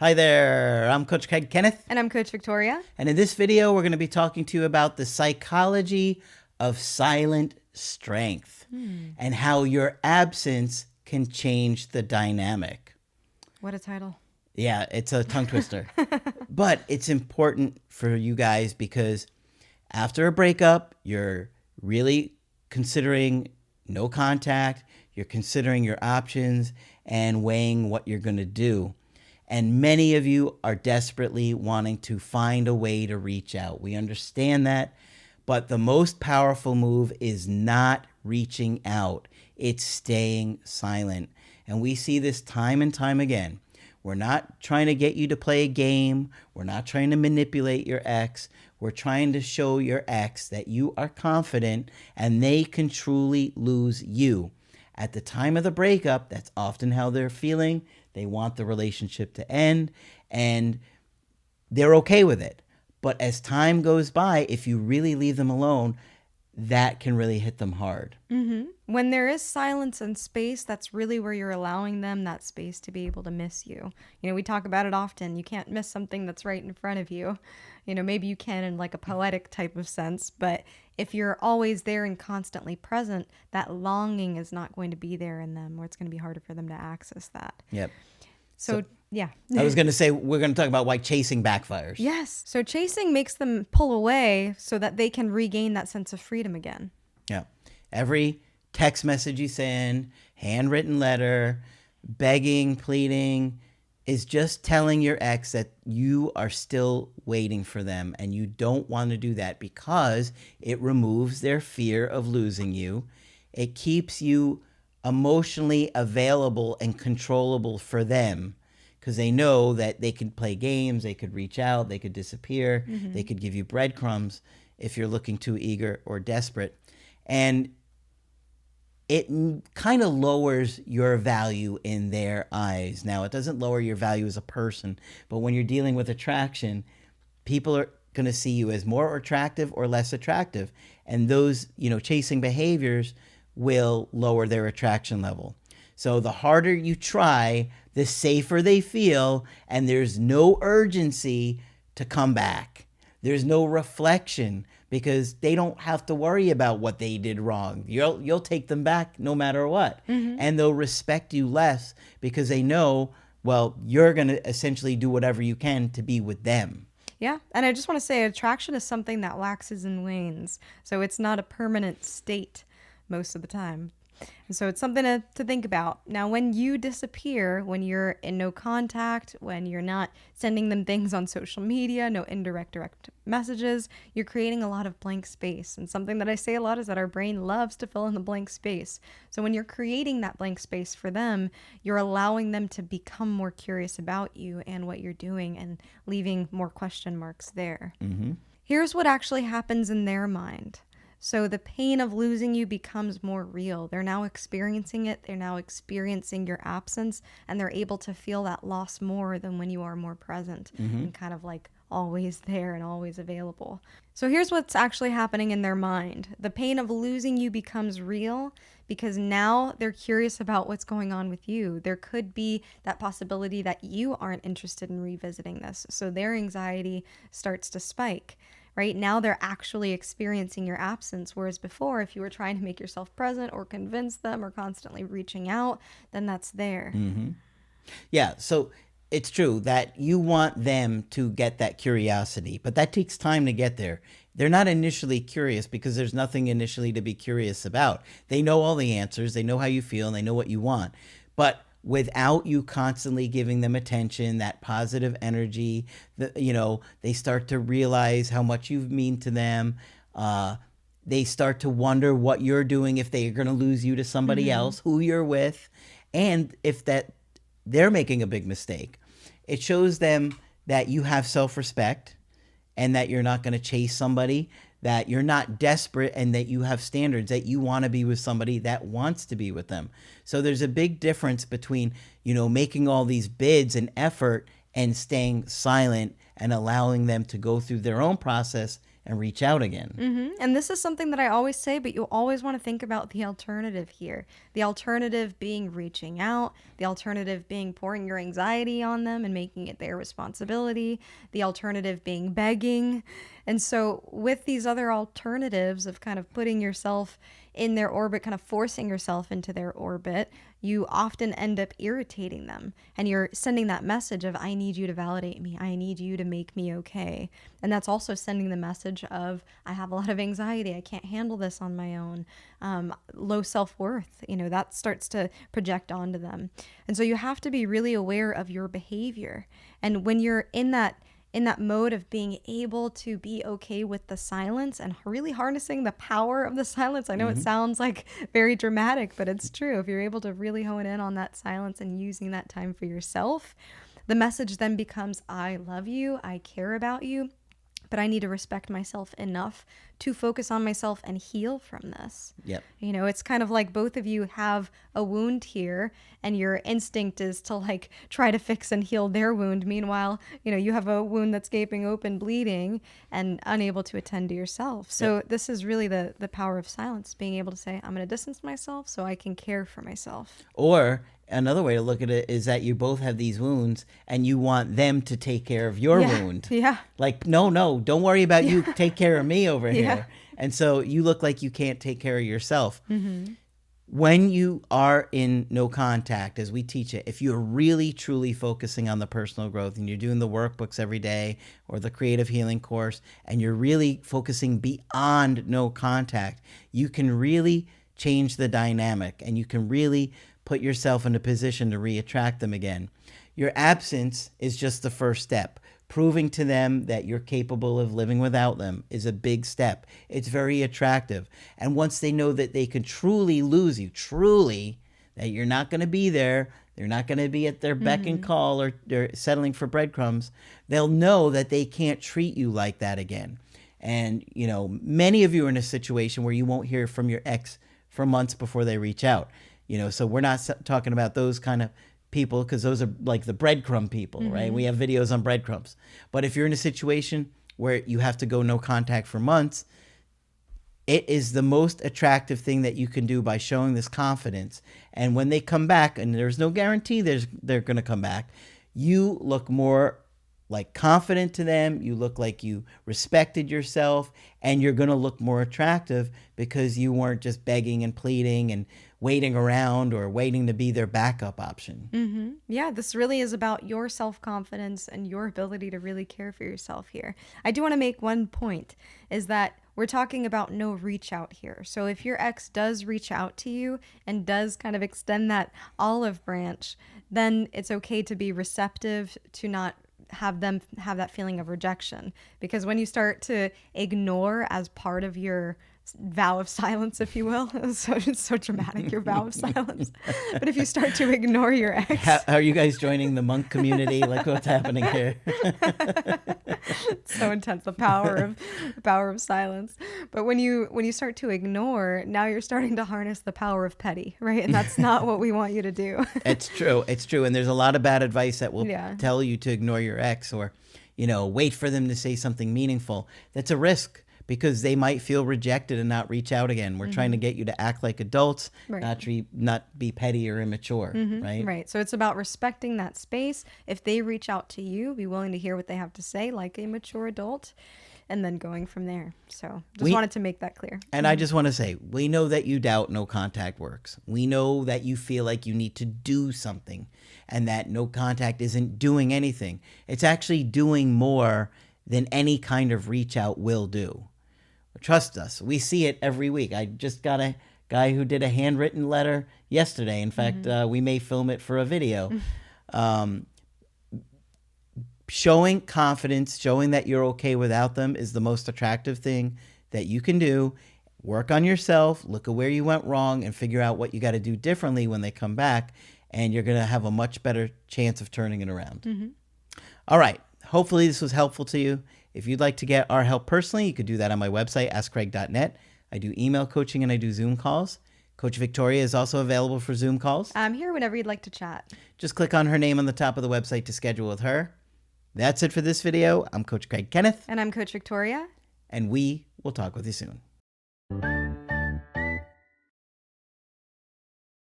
Hi there, I'm Coach Kenneth. And I'm Coach Victoria. And in this video, we're going to be talking to you about the psychology of silent strength and how your absence can change the dynamic. What a title. Yeah, it's a tongue twister. But it's important for you guys because after a breakup, you're really considering no contact, you're considering your options and weighing what you're going to do. And many of you are desperately wanting to find a way to reach out. We understand that, but the most powerful move is not reaching out. It's staying silent. And we see this time and time again. We're not trying to get you to play a game. We're not trying to manipulate your ex. We're trying to show your ex that you are confident and they can truly lose you. At the time of the breakup, that's often how they're feeling. They want the relationship to end and they're okay with it. But as time goes by, if you really leave them alone, that can really hit them hard. When there is silence and space, that's really where you're allowing them that space to be able to miss you. We talk about it often. You can't miss something that's right in front of you. Maybe you can in like a poetic type of sense, but if you're always there and constantly present, that longing is not going to be there in them, or it's going to be harder for them to access that. Yep. So yeah. I was going to say, we're going to talk about why chasing backfires. Yes. So chasing makes them pull away so that they can regain that sense of freedom again. Yeah. Every text message you send, handwritten letter, begging, pleading, is just telling your ex that you are still waiting for them and you don't want to do that because it removes their fear of losing you. It keeps you emotionally available and controllable for them because they know that they could play games, they could reach out, they could disappear, they could give you breadcrumbs if you're looking too eager or desperate. And it kind of lowers your value in their eyes. Now, it doesn't lower your value as a person, but when you're dealing with attraction, people are going to see you as more attractive or less attractive. And those, chasing behaviors will lower their attraction level. So the harder you try, the safer they feel, and there's no urgency to come back. There's no reflection because they don't have to worry about what they did wrong. You'll take them back no matter what. And they'll respect you less because they know, well, you're going to essentially do whatever you can to be with them. Yeah. And I just want to say attraction is something that waxes and wanes. So it's not a permanent state most of the time. And so it's something to think about. Now, when you disappear, when you're in no contact, when you're not sending them things on social media, no indirect direct messages, you're creating a lot of blank space. And something that I say a lot is that our brain loves to fill in the blank space. So when you're creating that blank space for them, you're allowing them to become more curious about you and what you're doing and leaving more question marks there. Here's what actually happens in their mind. So the pain of losing you becomes more real. They're now experiencing it. They're now experiencing your absence, and they're able to feel that loss more than when you are more present and kind of like always there and always available. So here's what's actually happening in their mind. The pain of losing you becomes real because now they're curious about what's going on with you. There could be that possibility that you aren't interested in revisiting this. So their anxiety starts to spike. Right now, they're actually experiencing your absence, whereas before, if you were trying to make yourself present or convince them or constantly reaching out, then that's there. Yeah, so it's true that you want them to get that curiosity, but that takes time to get there. They're not initially curious because there's nothing initially to be curious about. They know all the answers, they know how you feel, and they know what you want. But without you constantly giving them attention, that positive energy, they start to realize how much you mean to them. They start to wonder what you're doing, if they're going to lose you to somebody else, who you're with, and if that they're making a big mistake. It shows them that you have self-respect and that you're not going to chase somebody, that you're not desperate, and that you have standards, that you want to be with somebody that wants to be with them. So there's a big difference between, making all these bids and effort and staying silent and allowing them to go through their own process and reach out again. And this is something that I always say, but you always want to think about the alternative here. The alternative being reaching out, the alternative being pouring your anxiety on them and making it their responsibility, the alternative being begging. And so with these other alternatives of kind of putting yourself in their orbit, kind of forcing yourself into their orbit, you often end up irritating them. And you're sending that message of, I need you to validate me. I need you to make me okay. And that's also sending the message of, I have a lot of anxiety. I can't handle this on my own. Low self-worth, that starts to project onto them. And so you have to be really aware of your behavior. And when you're in that mode of being able to be okay with the silence and really harnessing the power of the silence. I know it sounds like very dramatic, but it's true. If you're able to really hone in on that silence and using that time for yourself, the message then becomes, I love you, I care about you, but I need to respect myself enough to focus on myself and heal from this. Yep. It's kind of like both of you have a wound here and your instinct is to like try to fix and heal their wound. Meanwhile, you have a wound that's gaping open, bleeding and unable to attend to yourself. So this is really the power of silence, being able to say, I'm going to distance myself so I can care for myself. Or another way to look at it is that you both have these wounds and you want them to take care of your wound. Yeah. Like, no, don't worry about you. Take care of me over here. Yeah. And so you look like you can't take care of yourself. When you are in no contact, as we teach it, if you're really, truly focusing on the personal growth and you're doing the workbooks every day or the creative healing course, and you're really focusing beyond no contact, you can really change the dynamic and you can really put yourself in a position to reattract them again. Your absence is just the first step. Proving to them that you're capable of living without them is a big step. It's very attractive. And once they know that they can truly lose you, that you're not going to be there, they're not going to be at their beck and call or they're settling for breadcrumbs, they'll know that they can't treat you like that again. And, many of you are in a situation where you won't hear from your ex for months before they reach out. So we're not talking about those kind of people because those are like the breadcrumb people, right? We have videos on breadcrumbs. But if you're in a situation where you have to go no contact for months, it is the most attractive thing that you can do by showing this confidence. And when they come back, and there's no guarantee they're going to come back, you look more like confident to them. You look like you respected yourself, and you're going to look more attractive because you weren't just begging and pleading and waiting around or waiting to be their backup option. Yeah, this really is about your self-confidence and your ability to really care for yourself here. I do want to make one point, is that we're talking about no reach out here. So if your ex does reach out to you and does kind of extend that olive branch, then it's okay to be receptive, to not have them have that feeling of rejection. Because when you start to ignore as part of your vow of silence, if you will, it's so dramatic, your vow of silence. But if you start to ignore your ex, How are you guys joining the monk community? Like, what's happening here? It's so intense, the power of silence. But when you start to ignore, now you're starting to harness the power of petty, right? And that's not what we want you to do. It's true. And there's a lot of bad advice that will tell you to ignore your ex or, wait for them to say something meaningful. That's a risk, because they might feel rejected and not reach out again. We're trying to get you to act like adults, not be petty or immature, right? Right. So it's about respecting that space. If they reach out to you, be willing to hear what they have to say like a mature adult, and then going from there. So just wanted to make that clear. And I just want to say, we know that you doubt no contact works. We know that you feel like you need to do something and that no contact isn't doing anything. It's actually doing more than any kind of reach out will do. Trust us. We see it every week. I just got a guy who did a handwritten letter yesterday. In fact, we may film it for a video. Showing confidence, showing that you're okay without them is the most attractive thing that you can do. Work on yourself, look at where you went wrong, and figure out what you got to do differently when they come back, and you're going to have a much better chance of turning it around. All right. Hopefully this was helpful to you. If you'd like to get our help personally, you could do that on my website, askcraig.net. I do email coaching and I do Zoom calls. Coach Victoria is also available for Zoom calls. I'm here whenever you'd like to chat. Just click on her name on the top of the website to schedule with her. That's it for this video. I'm Coach Craig Kenneth. And I'm Coach Victoria. and we will talk with you soon.